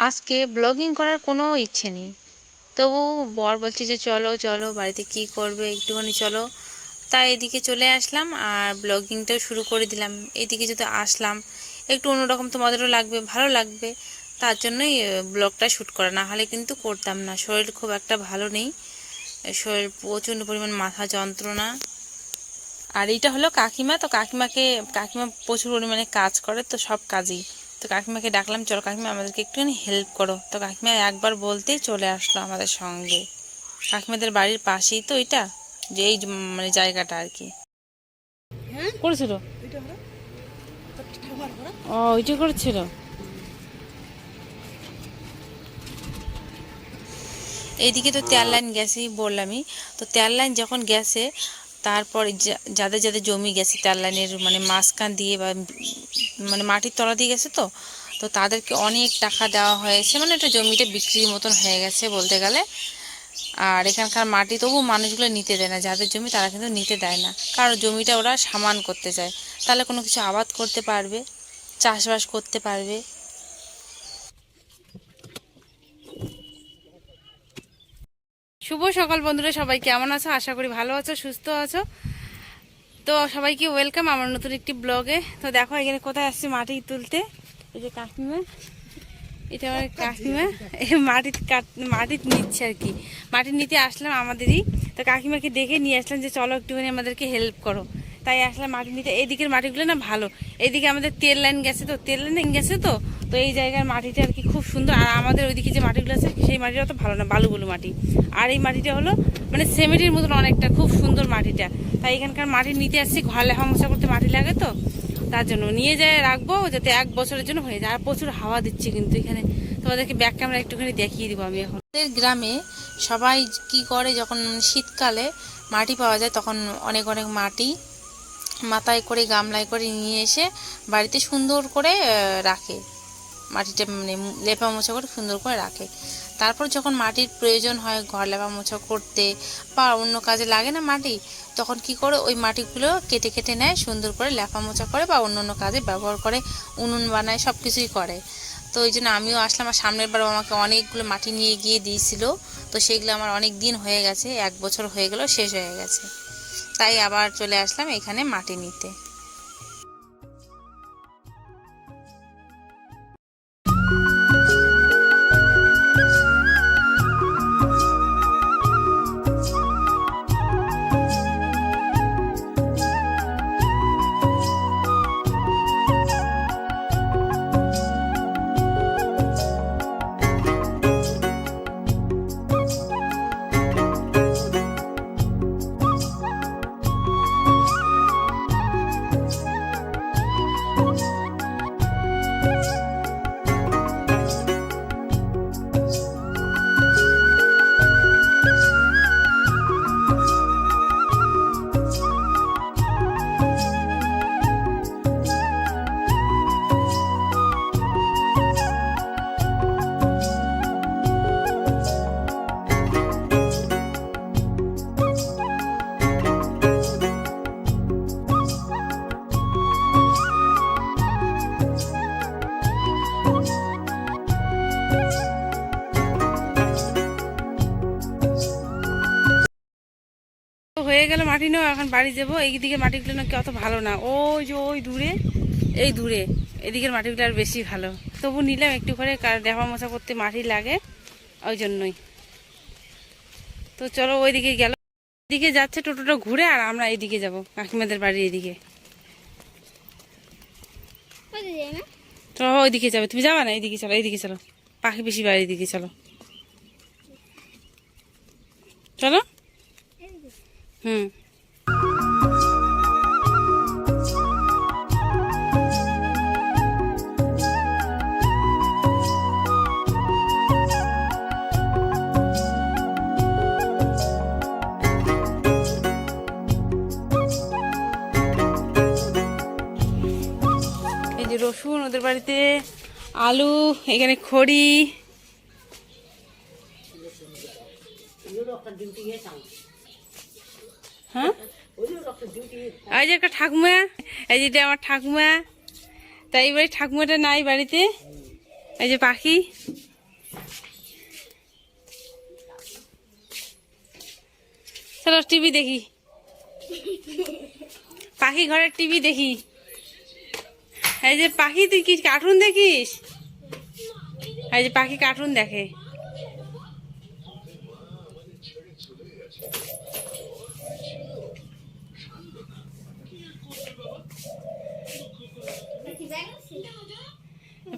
আজকে ব্লগিং করার কোনো ইচ্ছে নেই, তবু বর বলছে যে চলো চলো বাড়িতে কি করবে একটুখানি চলো। তাই এদিকে চলে আসলাম আর ব্লগিংটাও শুরু করে দিলাম। এদিকে যদি আসলাম একটু অন্যরকম তোমাদেরও লাগবে, ভালো লাগবে, তার জন্যই ব্লগটা শ্যুট করা, না হলে কিন্তু করতাম না। শরীর খুব একটা ভালো নেই, শরীর প্রচণ্ড পরিমাণ মাথা যন্ত্রণা। আর এইটা হলো কাকিমা, তো কাকিমা প্রচুর পরিমাণে কাজ করে, তো সব কাজেই। তো কাকিমাকে ডাকলাম, চলো কাকিমা আমাদেরকে একটুখানি হেল্প করো। তো কাকিমা একবার বলতেই চলে আসলো আমাদের সঙ্গে। কাকিমাদের বাড়ির পাশেই তো এটা, যে এই মানে জায়গাটা আর কি করেছিল। ও ওইটা করেছিল। এইদিকে তো তেল লাইন গেছেই বললামই। তো তেল লাইন যখন গেছে, তারপর যাদের যাদের জমি গেছে তেল লাইনের মানে মাঝখান দিয়ে বা মানে মাটির তলা দিয়ে গেছে, তো তো তাদেরকে অনেক টাকা দেওয়া হয়েছে, মানে একটা জমিটা বিক্রির মতন হয়ে গেছে বলতে গেলে। আর এখানকার মাটি তবু মানুষগুলো নিতে দেয় না, যাদের জমি তারা কিন্তু নিতে দেয় না, কারণ জমিটা ওরা সমান করতে চায়, তাহলে কোনো কিছু আবাদ করতে পারবে, চাষবাস করতে পারবে। শুভ সকাল বন্ধুরা, সবাই কেমন আছো? আশা করি ভালো আছো, সুস্থ আছো। তো সবাইকে ওয়েলকাম আমার নতুন একটি ব্লগে। তো দেখো এখানে কোথায় আসছে মাটি তুলতে, এই যে কাকিমা, এটা আমার কাকিমা মাটি নিচ্ছে আর কি। মাটি নিতে আসলাম আমাদেরই। তো কাকিমাকে দেখে নিয়ে আসলাম যে চলো একটুখানি আমাদেরকে হেল্প করো, তাই আসলাম মাটি নিতে। এইদিকের মাটিগুলো না ভালো, এইদিকে আমাদের তেল লাইন গেছে, তো তেল লাইন গেছে, তো তো এই জায়গার মাটিটা আর কি খুব সুন্দর। আর আমাদের ওইদিকে যে মাটিগুলো আছে সেই মাটিটা তো ভালো না, বালুগুলো মাটি। আর এই মাটিটা হলো মানে সিমেন্টের মতন অনেকটা, খুব সুন্দর মাটিটা। তাই এখানকার মাটি নিতে আসছি, ঘর লেখা মোছা করতে মাটি লাগে, তো তার জন্য নিয়ে যায় রাখবো যাতে 1 বছরের জন্য হয়ে যায়। আর প্রচুর হাওয়া দিচ্ছে কিন্তু এখানে, তোমাদেরকে ব্যাক ক্যামেরা একটুখানি দেখিয়ে দিব আমি এখন। আমাদের গ্রামে সবাই কি করে, যখন শীতকালে মাটি পাওয়া যায় তখন অনেক অনেক মাটি মাথায় করে গামলায় করে নিয়ে এসে বাড়িতে সুন্দর করে রাখে, মাটিটা মানে লেপা মোছা করে সুন্দর করে রাখে। তারপর যখন মাটির প্রয়োজন হয় ঘর লেপা মোছা করতে বা অন্য কাজে লাগে না মাটি, তখন কি করে ওই মাটিগুলো কেটে কেটে নেয়, সুন্দর করে লেপা মোছা করে বা অন্য অন্য কাজে ব্যবহার করে, উনুন বানায়, সব কিছুই করে। তো ওই জন্য আমিও আসলাম, আর সামনের বার আমাকে অনেকগুলো মাটি নিয়ে গিয়ে দিয়েছিল। তো সেগুলো আমার অনেক দিন হয়ে গেছে, 1 বছর হয়ে গেল, শেষ হয়ে গেছে। তাই আবার চলে আসলাম এখানে মাটি নিতে। হয়ে গেল মাটি নেওয়া, এখন বাড়ি যাবো। এইদিকে মাটিগুলো নাকি অত ভালো না, ওই যে ওই দূরে, এই দূরে এদিকের মাটিগুলো আর বেশি ভালো। তবু নিলাম একটু করে, ডেপা মোছা করতে মাটি লাগে, ওই জন্যই। তো চলো ওইদিকে গেল, এদিকে যাচ্ছে টোটোটা ঘুরে, আর আমরা এইদিকে যাব কাকিমাদের বাড়ির এদিকে। চলো ওইদিকে যাবে, তুমি যাবা না? এইদিকে চলো, এইদিকে চলো, পাখি বেশি বাড়ির দিকে চলো, চলো। হুম। এই যে রসুন ওদের বাড়িতে, আলু, এখানে খড়ি। হ্যাঁ, এই যে একটা ঠাকুমা, এই যে আমার ঠাকুমা। তাই এবারে ঠাকুমাটা নাই বাড়িতে, এই যে পাখি, চলো টিভি দেখি, পাখি ঘরের টিভি দেখি। এই যে পাখি, তুই কি কার্টুন দেখিস? এই যে পাখি কার্টুন দেখে।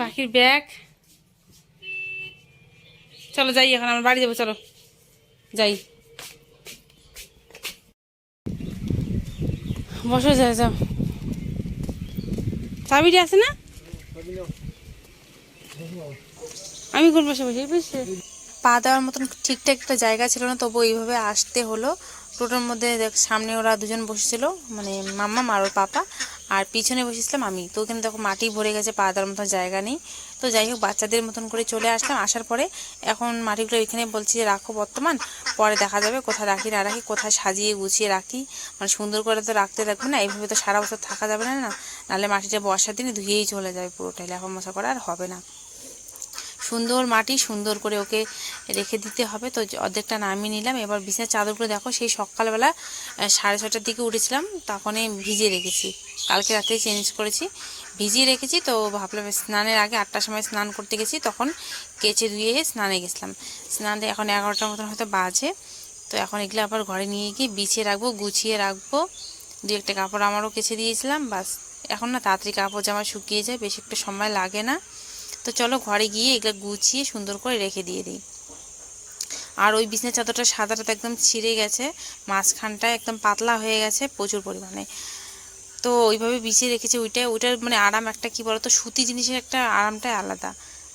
পাখির ব্যাগ। চলো যাই, এখন আমরা বাড়ি যাবো, চলো যাই। বসো, যাও যাও। চাবিটি আছে না? আমি কোন বসে বসে বসে পা দেওয়ার মতন ঠিকঠাক একটা জায়গা ছিল না, তবু এইভাবে আসতে হলো। টোটোর মধ্যে সামনে ওরা দুজন বসেছিল, মানে মাম্মা আর ওর পাপা, আর পিছনে বসেছিলাম আমি। তো ওখানে দেখো মাটি ভরে গেছে, পা দেওয়ার মতো জায়গা নেই। তো যাই হোক, বাচ্চাদের মতন করে চলে আসলাম। আসার পরে এখন মাটিগুলো এখানে বলছি যে রাখো বর্তমান, পরে দেখা যাবে কোথায় রাখি না রাখি, কোথায় সাজিয়ে গুছিয়ে রাখি। মানে সুন্দর করে তো রাখতে থাকবে না, এইভাবে তো সারা বছর থাকা যাবে না, না নাহলে মাটিটা বর্ষার দিনে ধুয়েই চলে যাবে, পুরোটাই লেপা মশা করা আর হবে না। সুন্দর মাটি, সুন্দর করে ওকে রেখে দিতে হবে। তো অর্ধেকটা নামিয়ে নিলাম। এবার বিছানার চাদরগুলো দেখো, সেই সকালবেলা 6:30টার দিকে উঠেছিলাম, তখনই ভিজিয়ে রেখেছি। কালকে রাতে চেঞ্জ করেছি, ভিজিয়ে রেখেছি। তো ভাবলাম স্নানের আগে 8টার সময় স্নান করতে গেছি, তখন কেচে ধুয়ে স্নানে গেছিলাম। স্নানে এখন 11টার মতন হয়তো বাজে। তো এখন এগুলো আবার ঘরে নিয়ে গিয়ে বিছিয়ে রাখবো, গুছিয়ে রাখবো। দু একটা কাপড় আমারও কেচে দিয়েছিলাম, বাস এখন না তাড়াতাড়ি কাপড় জামা শুকিয়ে যায়, বেশি একটু সময় লাগে না। তো চলো ঘরে গিয়ে এগুলো গুছিয়ে সুন্দর করে রেখে দিয়ে দিই। আর ওই বিছানার চাদরটা সাদাটা একদম ছিঁড়ে গেছে, মাঝখানটা একদম পাতলা হয়ে গেছে প্রচুর পরিমাণে। তো ওইভাবে বিছিয়ে রেখেছি। ওইটার মানে আরাম একটা, কি বলতো, সুতি জিনিসের একটা আরামটাই আলাদা,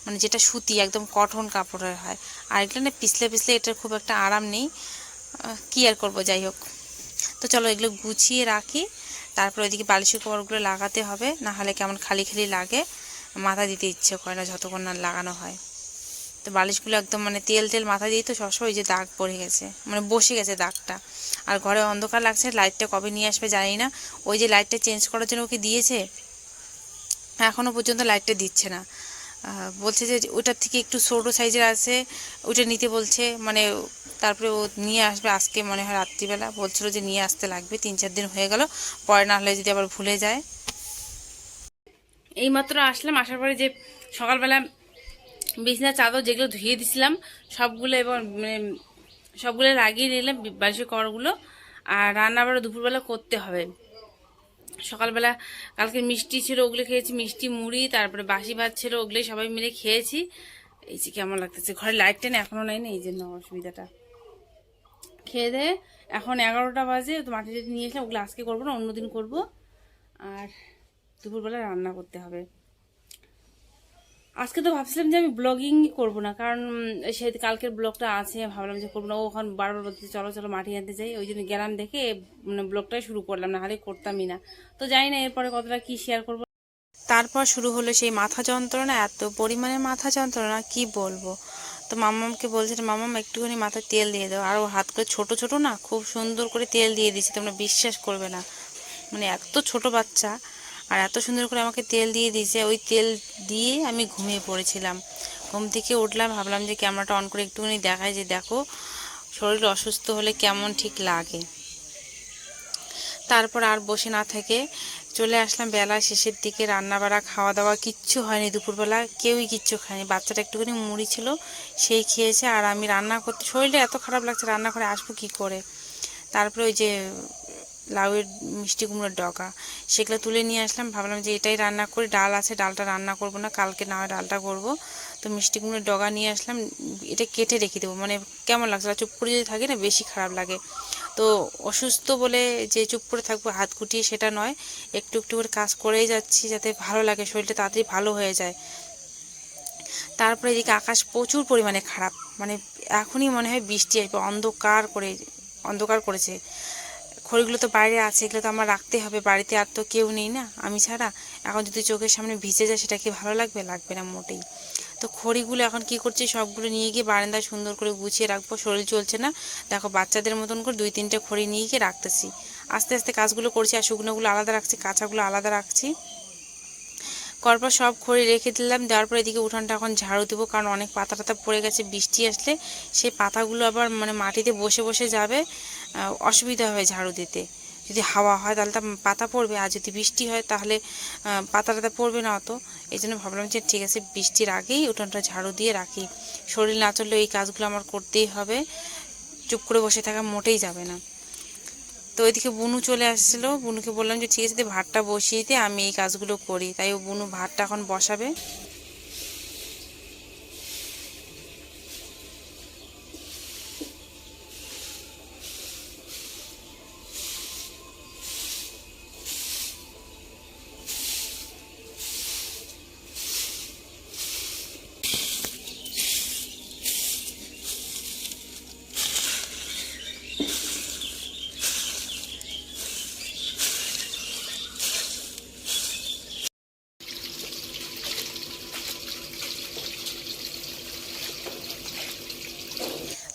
মানে যেটা সুতি একদম কটন কাপড়ের হয়। আর এগুলো না পিছলে পিছলে এটার খুব একটা আরাম নেই, কি আর করবো, যাই হোক। তো চলো এগুলো গুছিয়ে রাখি। তারপর ওইদিকে বালিশের কভারগুলো লাগাতে হবে, না হলে কেমন খালি খালি লাগে, মাথা দিতে ইচ্ছে করে না যতক্ষণ না লাগানো হয়। তো বালিশগুলো একদম মানে তেল তেল মাথা দিয়ে তো সবসময় ওই যে দাগ পড়ে গেছে, মানে বসে গেছে দাগটা। আর ঘরে অন্ধকার লাগছে, লাইটটা কবে নিয়ে আসবে জানি না। ওই যে লাইটটা চেঞ্জ করার জন্য ওকে দিয়েছে, এখনও পর্যন্ত লাইটটা দিচ্ছে না। বলছে যে ওটার থেকে একটু ছোটো সাইজের আছে, ওইটা নিতে বলছে, মানে তারপরে ও নিয়ে আসবে আজকে মনে হয় রাত্রিবেলা। বলছিল যে নিয়ে আসতে লাগবে, 3-4 দিন হয়ে গেল, পরে না হলে যদি আবার ভুলে যায়। এইমাত্র আসলাম, আসার পরে যে সকালবেলা বিছানার চাদর যেগুলো ধুয়ে দিছিলাম সবগুলো এবার মানে সবগুলো লাগিয়ে নিলাম, বালিশের কভারগুলো। আর রান্না আবার দুপুরবেলা করতে হবে। সকালবেলা কালকে মিষ্টি ছিল, ওগুলো খেয়েছি, মিষ্টি মুড়ি, তারপরে বাসি ভাত ছিল, ওগুলোই সবাই মিলে খেয়েছি। এই যে কেমন লাগতেছে, ঘরে লাইটটা না এখনও নাই না, এই জন্য অসুবিধাটা। খেয়ে দেয়ে এখন 11টা বাজে, তো মাটি টাটি নিয়ে এসলাম, ওগুলো আজকে করবো না, অন্যদিন করবো। আর দুপুরবেলা রান্না করতে হবে। আজকে তো ভাবছিলাম যে আমি ব্লগিং করবো না, কারণ সে কালকের ব্লগটা আছে, ভাবলাম যে করবো না। ওখানে বারবার বলতে চলো চলো মাটি আনতে যাই, ওই জন্য গেলাম দেখে মানে ব্লগটাই শুরু করলাম, না হলে করতামই না। তো জানি না এরপরে কতটা কি শেয়ার করবো। তারপর শুরু হলো সেই মাথা যন্ত্রণা, এত পরিমাণে মাথা যন্ত্রণা কি বলবো। তো মাম্মামকে বলছে, মাম্মাম একটুখানি মাথায় তেল দিয়ে দাও। আর ও হাত করে ছোট ছোট না, খুব সুন্দর করে তেল দিয়ে দিচ্ছে, তোমরা বিশ্বাস করবে না। মানে এত ছোট বাচ্চা আর এত সুন্দর করে আমাকে তেল দিয়ে দিয়েছে। ওই তেল দিয়ে আমি ঘুমিয়ে পড়েছিলাম। ঘুম থেকে উঠলাম, ভাবলাম যে ক্যামেরাটা অন করে একটুখানি দেখায় যে দেখো শরীর অসুস্থ হলে কেমন ঠিক লাগে। তারপর আর বসে না থেকে চলে আসলাম বেলা শেষের দিকে। রান্না বাড়া খাওয়া দাওয়া কিচ্ছু হয়নি দুপুরবেলা, কেউই কিচ্ছু খায়নি। বাচ্চাটা একটুখানি মুড়ি ছিল, সেই খেয়েছে। আর আমি রান্না করতে, শরীরটা এত খারাপ লাগছে, রান্না করে আসবো কী করে। তারপরে ওই যে লাউয়ের মিষ্টি কুমড়োর ডগা, সেগুলো তুলে নিয়ে আসলাম। ভাবলাম যে এটাই রান্না করি, ডাল আছে, ডালটা রান্না করব না, কালকে না হয় ডালটা করব। তো মিষ্টি কুমড়োর ডগা নিয়ে আসলাম, এটা কেটে রেখে দেবো। মানে কেমন লাগছে, চুপ করে যদি থাকে না বেশি খারাপ লাগে। তো অসুস্থ বলে যে চুপ করে থাকবো হাত গুটিয়ে সেটা নয়, একটু একটু করে কাজ করেই যাচ্ছি যাতে ভালো লাগে, শরীরটা তাড়াতাড়ি ভালো হয়ে যায়। তারপরে এদিকে আকাশ প্রচুর পরিমাণে খারাপ, মানে এখনই মনে হয় বৃষ্টি আসবে, অন্ধকার করেছে। খড়িগুলো তো বাইরে আছে, এগুলো তো আমার রাখতে হবে, বাড়িতে আর তো কেউ নেই না আমি ছাড়া। এখন যদি চোখের সামনে ভিজে যায় সেটা কি ভালো লাগবে? লাগবে না মোটেই। তো খড়িগুলো এখন কি করছি, সবগুলো নিয়ে গিয়ে বারান্দায় সুন্দর করে গুছিয়ে রাখবো। শরীর চলছে না, দেখো বাচ্চাদের মতন করে 2-3টে খড়ি নিয়ে গিয়ে রাখতেছি। আস্তে আস্তে কাজগুলো করছি, আর শুকনোগুলো আলাদা রাখছি, কাঁচাগুলো আলাদা রাখছি। করার সব খড়ি রেখে দিলাম। দেওয়ার পর এদিকে উঠানটা এখন ঝাড়ু দেবো, কারণ অনেক পাতা টাতা পড়ে গেছে। বৃষ্টি আসলে সেই পাতাগুলো আবার মানে মাটিতে বসে বসে যাবে, অসুবিধা হয় ঝাড়ু দিতে। যদি হাওয়া হয় তাহলে তো পাতা পড়বে, আর যদি বৃষ্টি হয় তাহলে পাতা টাতা পড়বে না অত। এই জন্য ভাবলাম যে ঠিক আছে বৃষ্টির আগেই উঠানটা ঝাড়ু দিয়ে রাখি। শরীর না চললে এই কাজগুলো আমার করতেই হবে, চুপ করে বসে থাকা মোটেই যাবে না। তো ওইদিকে বুনু চলে আসছিলো, বুনুকে বললাম যে ঠিক আছে ভাতটা বসিয়ে দিয়ে আমি এই কাজগুলো করি। তাই ও বুনু ভাতটা এখন বসাবে।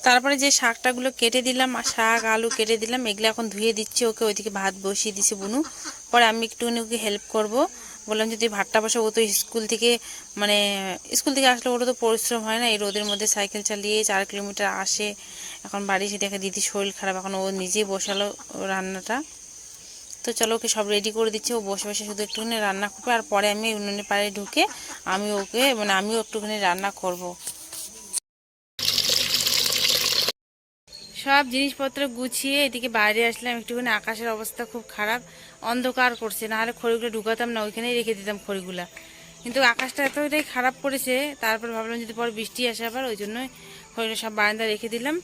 তারপরে যে শাকটাগুলো কেটে দিলাম, শাক আলু কেটে দিলাম, এগুলো এখন ধুয়ে দিচ্ছি ওকে। ওইদিকে ভাত বসিয়ে দিছি বুনু, পরে আমি একটুখানি ওকে হেল্প করব। বললাম যদি ভাতটা বসে, ও তো স্কুল থেকে আসলে ওরও তো পরিশ্রম হয় না, এই রোদের মধ্যে সাইকেল চালিয়ে 4 কিলোমিটার আসে। এখন বাড়ি এসে দেখে দিদির শরীর খারাপ, এখন ও নিজেই বসালো রান্নাটা। তো চলো ওকে সব রেডি করে দিচ্ছি, ও বসে বসে শুধু একটুখানি রান্না করবে, আর পরে আমি উনুনের পাড়ে ঢুকে আমিও একটুখানি রান্না করব। সব জিনিসপত্র গুছিয়ে এদিকে বাইরে আসলাম। একটুখানি আকাশের অবস্থা খুব খারাপ, অন্ধকার করছে, নাহলে খড়িগুলো ঢুকাতাম না, ওইখানেই রেখে দিতাম খড়িগুলা। কিন্তু আকাশটা এতটাই খারাপ করেছে, তারপর ভাবলাম যদি পরে বৃষ্টি আসে আবার, ওই জন্যই খড়িগুলো সব বারান্দায় রেখে দিলাম।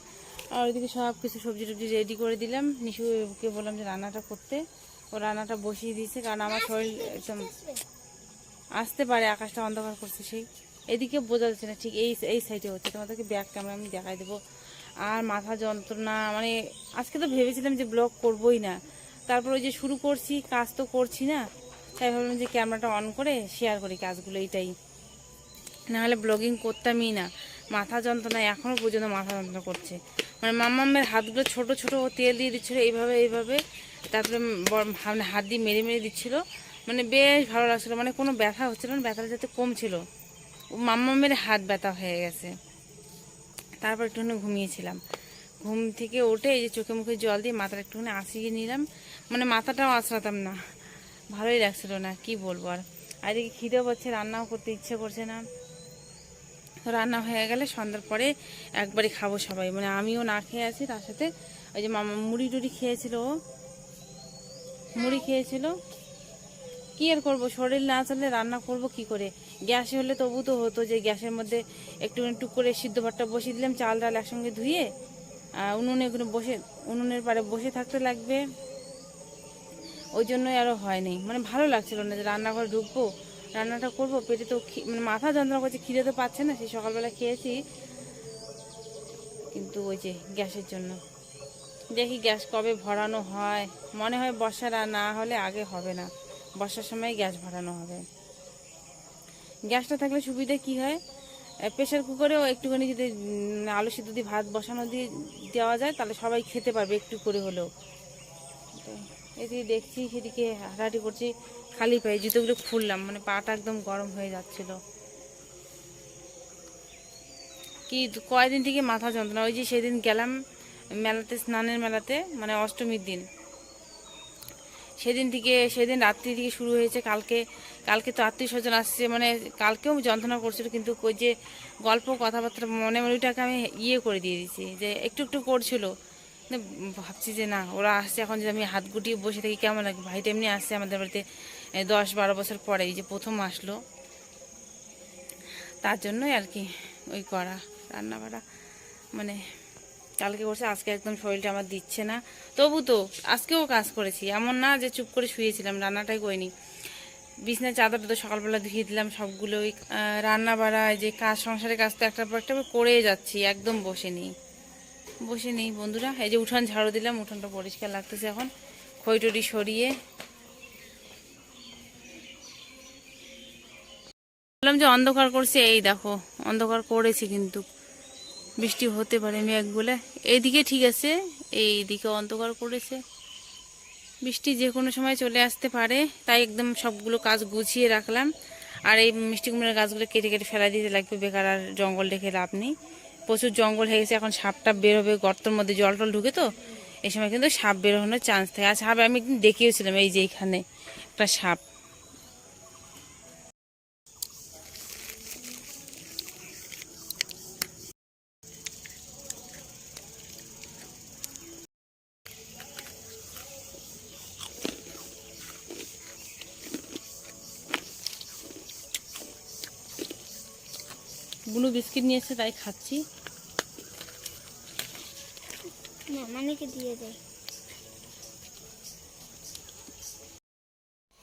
আর ওইদিকে সব কিছু সবজি টবজি রেডি করে দিলাম। নিশুকে বললাম যে রান্নাটা করতে, ও রান্নাটা বসিয়ে দিয়েছে, কারণ আমার শরীর একদম আসতে পারে, আকাশটা অন্ধকার করছে। সেই এদিকে বোঝা যাচ্ছে না, ঠিক এই সাইডে হচ্ছে। তোমাদেরকে ব্যাক ক্যামেরা আমি দেখাই দেবো। আর মাথা যন্ত্রণা, মানে আজকে তো ভেবেছিলাম যে ব্লগ করবই না, তারপর ওই যে শুরু করছি, কাজ তো করছি না, তাই ভাবলাম যে ক্যামেরাটা অন করে শেয়ার করি কাজগুলো, এইটাই। নাহলে ব্লগিং করতামই না। মাথা যন্ত্রণা, এখনও পর্যন্ত মাথা যন্ত্রণা করছে। মানে মাম্মামের হাতগুলো ছোট ছোট, ও তেল দিয়ে দিচ্ছিলো এইভাবে, তারপরে হাত দিয়ে মেরে মেরে দিচ্ছিলো, মানে বেশ ভালো লাগছিলো। মানে কোনো ব্যথা হচ্ছিল না, ব্যথাটা যাতে কমছিল। মাম্মামের হাত ব্যথা হয়ে গেছে। তারপর একটুখানি ঘুমিয়েছিলাম, ঘুম থেকে উঠে এই যে চোখে মুখে জল দিয়ে মাথাটা একটুখানি আঁচড়িয়ে নিলাম। মানে মাথাটাও আঁচড়াতাম না, ভালোই লাগছিল না, কি বলবো। আর এদিকে খিদেও পাচ্ছে, রান্নাও করতে ইচ্ছে করছে না। তো রান্না হয়ে গেলে সন্ধ্যার পরে একবারই খাবো সবাই, মানে আমিও না খেয়ে আছি, তার সাথে ওই যে মামা মুড়ি টুড়ি খেয়েছিল, ও মুড়ি খেয়েছিল। কি আর করবো, শরীর না চললে রান্না করব কি করে। গ্যাসে হলে তবু তো হতো যে গ্যাসের মধ্যে একটু টুক করে সিদ্ধ ভাতটা বসিয়ে দিলাম, চাল ডাল একসঙ্গে ধুয়ে, উনুনের পাড়ে বসে থাকতে লাগবে, ওই জন্যই আরও হয়নি। মানে ভালো লাগছিল না যে রান্নাঘরে ঢুকবো, রান্নাটা করবো, পেটে তো মানে মাথা যন্ত্রণা করছে, খিদে তো পাচ্ছে না। সেই সকালবেলা খেয়েছি, কিন্তু ওই যে গ্যাসের জন্য। দেখি গ্যাস কবে ভরানো হয়, মনে হয় বর্ষার, আর না হলে আগে হবে না, বর্ষার সময় গ্যাস ভরানো হবে। গ্যাসটা থাকলে সুবিধা কি হয়, প্রেশার কুকারেও একটুখানি যদি আলু সিদ্ধ দিয়ে ভাত বসানো দিয়ে দেওয়া যায়, তাহলে সবাই খেতে পারবে একটু করে হলেও। এদিকে দেখছি, সেদিকে হাঁটাহাঁটি করছি খালি পায়ে, জুতোগুলো খুললাম, মানে পাটা একদম গরম হয়ে যাচ্ছিল। কি কয়দিন থেকে মাথা যন্ত্রণা, ওই যে সেদিন গেলাম মেলাতে, স্নানের মেলাতে, মানে অষ্টমীর দিন, সেদিন রাত্রি থেকে শুরু হয়েছে। কালকে তো আত্মীয় স্বজন আসছে, মানে কালকেও যন্ত্রণা করছিল, কিন্তু ওই যে গল্প কথাবার্তা মনে ওইটাকে আমি করে দিয়ে দিয়েছি, যে একটু একটু করছিল। ভাবছি যে না, ওরা আসছে, এখন যদি আমি হাত গুটিয়ে বসে থাকি কেমন লাগে। ভাইটা এমনি আসছে আমাদের বাড়িতে 10-12 বছর পরে, এই যে প্রথম আসলো, তার জন্যই আর কি ওই করা রান্না বাড়া। মানে কালকে করছে, আজকে একদম শরীরটা আমার দিচ্ছে না। তবু তো আজকেও কাজ করেছি, এমন না যে চুপ করে শুয়েছিলাম, রান্নাটাই করিনি। বিছনার চাদরটা তো সকালবেলা ধুয়ে দিলাম সবগুলোই। রান্না বাড়া, যে কাজ, সংসারের কাজ তো একটার পর একটা করেই যাচ্ছি, একদম বসে নেই বন্ধুরা। এই যে উঠান ঝাড়ু দিলাম, উঠানটা পরিষ্কার লাগতেছে এখন, খইটড়ি সরিয়ে। বললাম যে অন্ধকার করছে, এই দেখো অন্ধকার করেছে, কিন্তু বৃষ্টি হতে পারে মেঘ বলে। এইদিকে ঠিক আছে, এইদিকে অন্ধকার করেছে, বৃষ্টি যে কোনো সময় চলে আসতে পারে, তাই একদম সবগুলো কাজ গুছিয়ে রাখলাম। আর এই মিষ্টি কুমড়ার গাছগুলো কেটে কেটে ফেলা দিতে লাগবে, বেকার আর জঙ্গল রেখে লাভ নেই। প্রচুর জঙ্গল হয়ে গেছে, এখন সাপটা বের হবে, গর্তের মধ্যে জল টল ঢুকে তো এই সময় কিন্তু সাপ বের হওয়ার চান্স থাকে। আর সাপ আমি একদিন দেখিয়েছিলাম, এই যে এইখানে একটা সাপ। বুনু বিস্কিট নিয়ে এসে তাই খাচ্ছি। মামাকে দিয়ে দেয়।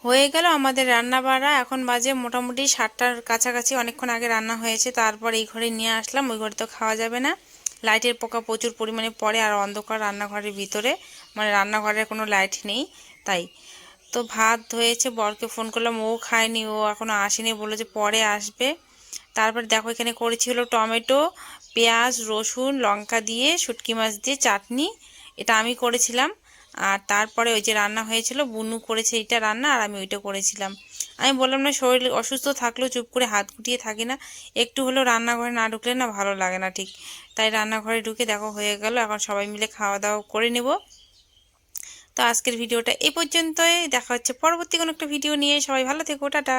হয়ে গেল আমাদের রান্না বাড়া। এখন বাজে মোটামুটি 7টার কাছাকাছি, অনেকক্ষণ আগে রান্না হয়েছে। তারপর এই ঘরে নিয়ে আসলাম, ওই ঘরে তো খাওয়া যাবে না, লাইটের পোকা প্রচুর পরিমাণে পড়ে, আর অন্ধকার রান্নাঘরের ভিতরে, মানে রান্নাঘরের কোনো লাইট নেই তাই। তো ভাত হয়েছে, বরকে ফোন করলাম, ও খায়নি, ও এখনও আসেনি, বললো যে পরে আসবে। তারপর দেখো এখানে করেছি হলো টমেটো, পেঁয়াজ, রসুন, লঙ্কা দিয়ে শুটকি মাছ দিয়ে চাটনি, এটা আমি করেছিলাম। আর তারপরে ওই যে রান্না হয়েছিল, বুনু করেছে এইটা রান্না, আর আমি ওইটা করেছিলাম। আমি বললাম না, শরীর অসুস্থ থাকলেও চুপ করে হাত গুটিয়ে থাকি না, একটু হলেও রান্নাঘরে না ঢুকলে না ভালো লাগে না ঠিক। তাই রান্নাঘরে ঢুকে দেখো হয়ে গেল, এখন সবাই মিলে খাওয়া দাওয়া করে নেব। তো আজকের ভিডিওটা এই পর্যন্তই, দেখা হচ্ছে পরবর্তী কোনো একটা ভিডিও নিয়ে। সবাই ভালো থেকো, টাটা।